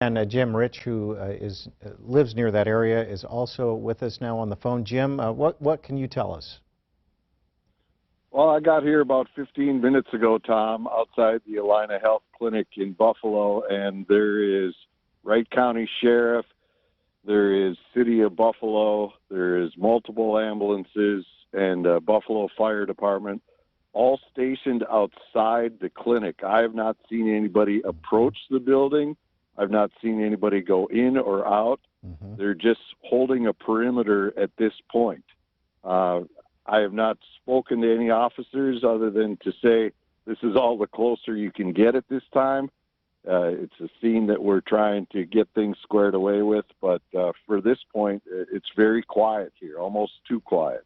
And Jim Rich, who lives near that area, is also with us now on the phone. Jim, what can you tell us? Well, I got here about 15 minutes ago, Tom, outside the Allina Health Clinic in Buffalo, and there is Wright County Sheriff, there is City of Buffalo, there is multiple ambulances, and Buffalo Fire Department, all stationed outside the clinic. I have not seen anybody approach the building. I've not seen anybody go in or out. They're just holding a perimeter at this point. I have not spoken to any officers other than to say this is all the closer you can get at this time. It's a scene that we're trying to get things squared away with, but for this point, it's very quiet here, almost too quiet.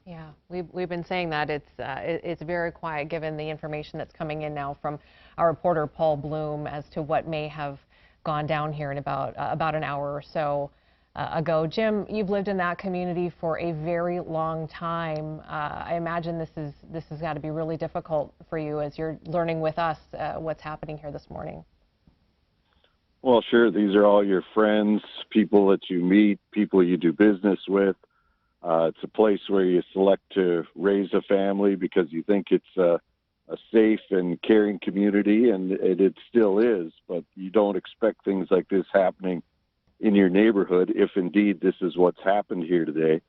Yeah, we've been saying that it's very quiet given the information that's coming in now from our reporter Paul Bloom as to what may have gone down here in about an hour or so ago. Jim, you've lived in that community for a very long time. I imagine this has got to be really difficult for you as you're learning with us what's happening here this morning. Well, sure. These are all your friends, people that you meet, people you do business with. It's a place where you select to raise a family because you think it's a safe and caring community, and it still is, but you don't expect things like this happening in your neighborhood if indeed this is what's happened here today.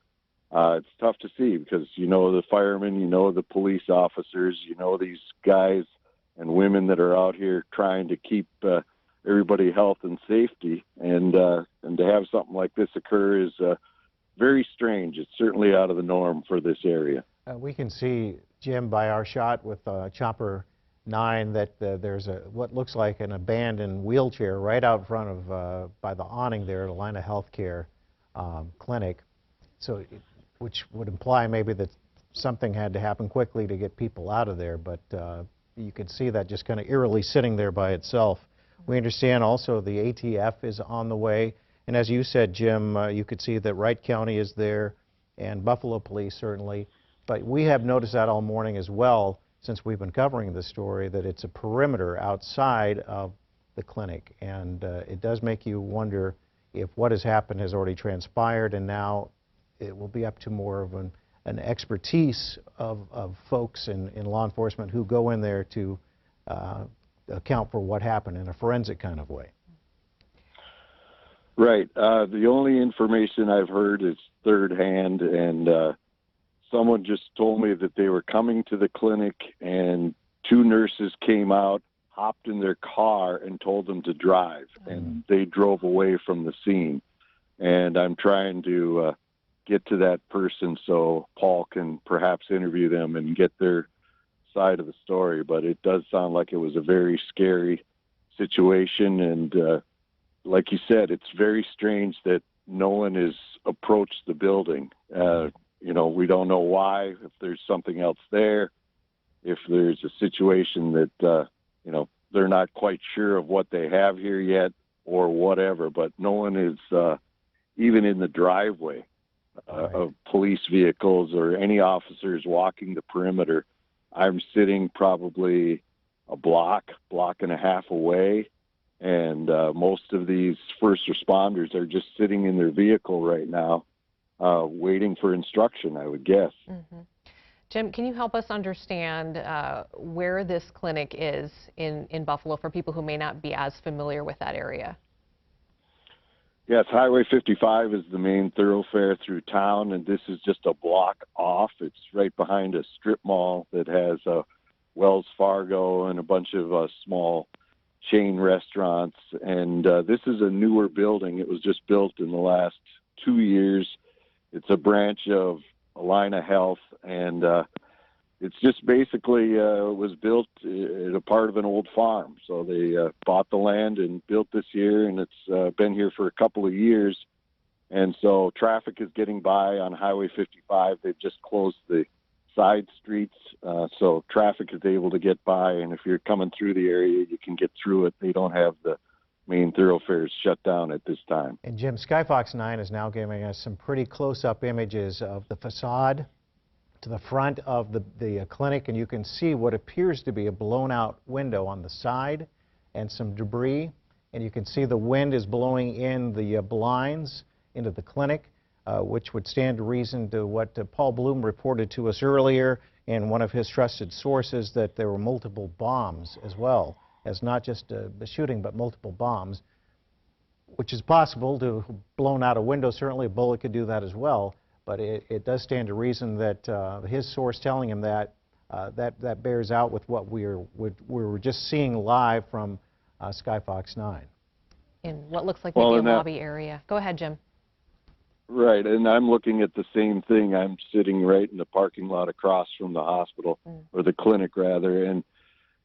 It's tough to see because you know the firemen, you know the police officers, you know these guys and women that are out here trying to keep everybody health and safety, and to have something like this occur is very strange. It's certainly out of the norm for this area. We can see, Jim, by our shot with Chopper 9 that there's what looks like an abandoned wheelchair right out front of by the awning there at Allina Healthcare Clinic, which would imply maybe that something had to happen quickly to get people out of there, but you can see that just kind of eerily sitting there by itself. We understand also the ATF is on the way, and as you said, Jim, you could see that Wright County is there and Buffalo Police certainly, but we have noticed that all morning as well since we've been covering this story, that it's a perimeter outside of the clinic, and it does make you wonder if what has happened has already transpired, and now it will be up to more of an expertise of folks in law enforcement who go in there to account for what happened in a forensic kind of way. Right. The only information I've heard is third hand, and someone just told me that they were coming to the clinic and two nurses came out, hopped in their car, and told them to drive, and they drove away from the scene. And I'm trying to get to that person so Paul can perhaps interview them and get their side of the story. But it does sound like it was a very scary situation, and like you said, it's very strange that no one has approached the building. You know, we don't know why, if there's something else there, if there's a situation that, you know, they're not quite sure of what they have here yet or whatever, but no one is even in the driveway of police vehicles or any officers walking the perimeter. I'm sitting probably a block and a half away, and most of these first responders are just sitting in their vehicle right now, waiting for instruction, I would guess. Jim, can you help us understand where this clinic is in Buffalo for people who may not be as familiar with that area? Yes, Highway 55 is the main thoroughfare through town, and this is just a block off. It's right behind a strip mall that has Wells Fargo and a bunch of small chain restaurants. And this is a newer building. It was just built in the last 2 years. It's a branch of Allina Health, and it's just basically was built at a part of an old farm. So they bought the land and built this here, and it's been here for a couple of years. And so traffic is getting by on Highway 55. They've just closed the side streets, so traffic is able to get by. And if you're coming through the area, you can get through it. They don't have the main thoroughfares shut down at this time. And Jim, Skyfox 9 is now giving us some pretty close-up images of the facade to the front of the clinic, and you can see what appears to be a blown-out window on the side and some debris. and you can see the wind is blowing in the blinds into the clinic, which would stand to reason to what Paul Bloom reported to us earlier in one of his trusted sources, that there were multiple bombs as well, as not just the shooting, but multiple bombs, which is possible to have blown out a window. Certainly a bullet could do that as well, but it does stand to reason that his source telling him that, that bears out with what we were just seeing live from Skyfox 9. In what looks like maybe a lobby area. Go ahead, Jim. Right, and I'm looking at the same thing. I'm sitting right in the parking lot across from the hospital, or the clinic rather, and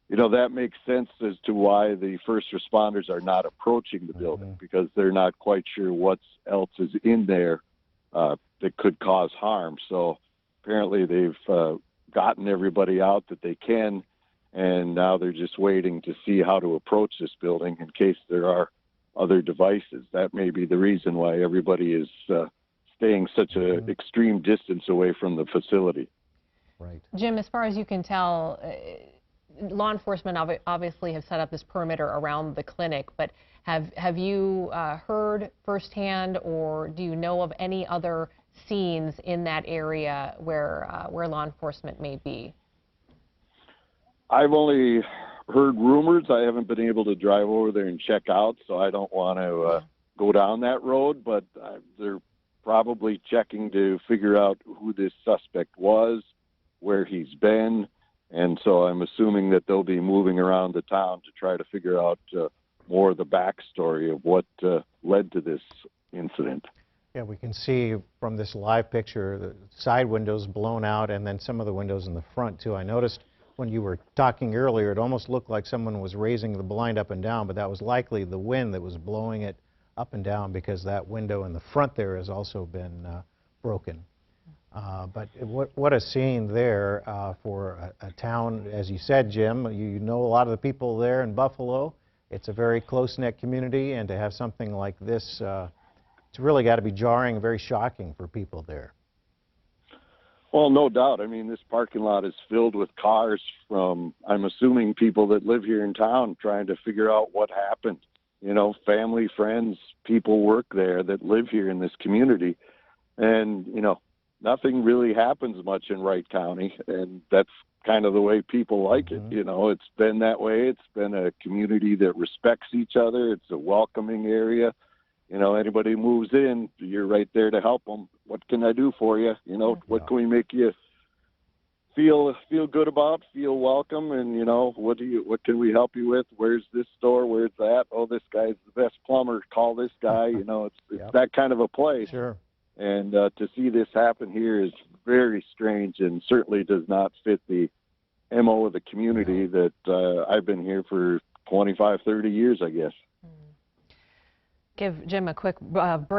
you know, that makes sense as to why the first responders are not approaching the building, because they're not quite sure what else is in there that could cause harm. So apparently they've gotten everybody out that they can, and now they're just waiting to see how to approach this building in case there are other devices. That may be the reason why everybody is staying such an extreme distance away from the facility. Right. Jim, as far as you can tell, law enforcement obviously have set up this perimeter around the clinic, but have you heard firsthand, or do you know of any other scenes in that area where law enforcement may be? I've only heard rumors. I haven't been able to drive over there and check out, so I don't want to go down that road, but they're probably checking to figure out who this suspect was, where he's been, and so I'm assuming that they'll be moving around the town to try to figure out more of the backstory of what led to this incident. Yeah, we can see from this live picture the side windows blown out, and then some of the windows in the front too. I noticed when you were talking earlier, it almost looked like someone was raising the blind up and down, but that was likely the wind that was blowing it up and down, because that window in the front there has also been broken. But what a scene there for a town, as you said, Jim. You know a lot of the people there in Buffalo. It's a very close-knit community, and to have something like this, it's really got to be jarring, very shocking for people there. Well, no doubt. I mean, this parking lot is filled with cars from, I'm assuming, people that live here in town trying to figure out what happened. You know, family, friends, people work there that live here in this community. And, you know, nothing really happens much in Wright County, and that's kind of the way people like it. You know, it's been that way. It's been a community that respects each other. It's a welcoming area. You know, anybody moves in, you're right there to help them. What can I do for you? You know, what can we make you feel good about, feel welcome, and, you know, what can we help you with? Where's this store? Where's that? Oh, this guy's the best plumber. Call this guy. You know, it's that kind of a place. Sure. And to see this happen here is very strange, and certainly does not fit the MO of the community that I've been here for 25, 30 years, I guess. Give Jim a quick break.